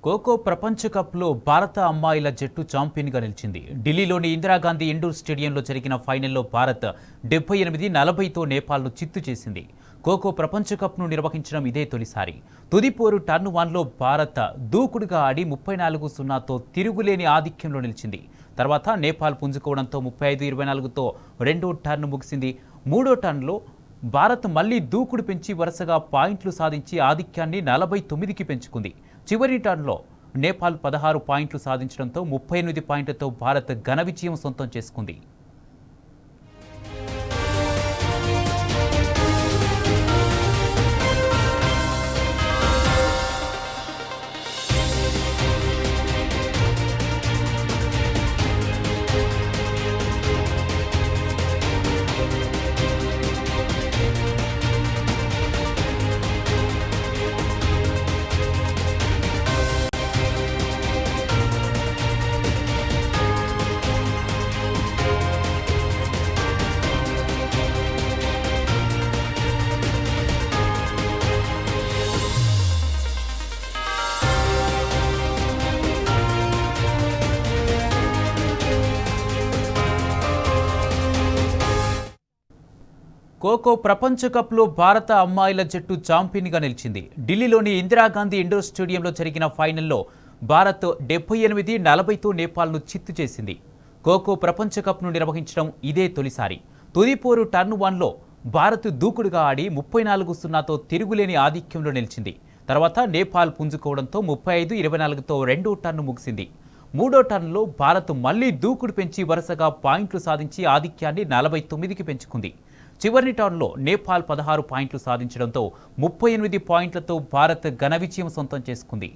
ఖోఖో ప్రపంచ కప్లో భారత అమ్మాయిల జట్టు ఛాంపియన్గా నిలిచింది. ఢిల్లీలోని ఇందిరాగాంధీ ఇండోర్ స్టేడియంలో జరిగిన ఫైనల్లో భారత్ 78-40తో నేపాల్ను చిత్తు చేసింది. ఖోఖో ప్రపంచ కప్ను నిర్వహించడం ఇదే తొలిసారి. తుదిపోరు టర్న్ 1లో భారత్ దూకుడుగా ఆడి 34-0తో తిరుగులేని ఆధిక్యంలో నిలిచింది. తర్వాత నేపాల్ పుంజుకోవడంతో 35-24తో రెండో టర్న్ ముగిసింది. మూడో టర్న్లో భారత్ మళ్లీ దూకుడు పెంచి వరుసగా పాయింట్లు సాధించి ఆధిక్యాన్ని 49కి పెంచుకుంది. చివరి టర్న్లో నేపాల్ 16 పాయింట్లు సాధించడంతో 38 పాయింట్లతో భారత్ ఘన విజయం సొంతం చేసుకుంది. ఖోఖో ప్రపంచ కప్లో భారత అమ్మాయిల జట్టు ఛాంపియన్గా నిలిచింది. ఢిల్లీలోని ఇందిరాగాంధీ ఇండోర్ స్టేడియంలో జరిగిన ఫైనల్లో భారత్ 78-40తో నేపాల్ను చిత్తు చేసింది. ఖోఖో ప్రపంచ కప్ను నిర్వహించడం ఇదే తొలిసారి. తుదిపోరు టర్న్ 1లో భారత్ దూకుడుగా ఆడి 34-0తో తిరుగులేని ఆధిక్యంలో నిలిచింది. తర్వాత నేపాల్ పుంజుకోవడంతో 35-24తో రెండో టర్న్ ముగిసింది. మూడో టర్న్లో భారత్ మళ్లీ దూకుడు పెంచి వరుసగా పాయింట్లు సాధించి ఆధిక్యాన్ని 49కి పెంచుకుంది. చివరి టర్న్లో నేపాల్ 16 పాయింట్లు సాధించడంతో 38 పాయింట్లతో భారత్ ఘన విజయం సొంతం చేసుకుంది.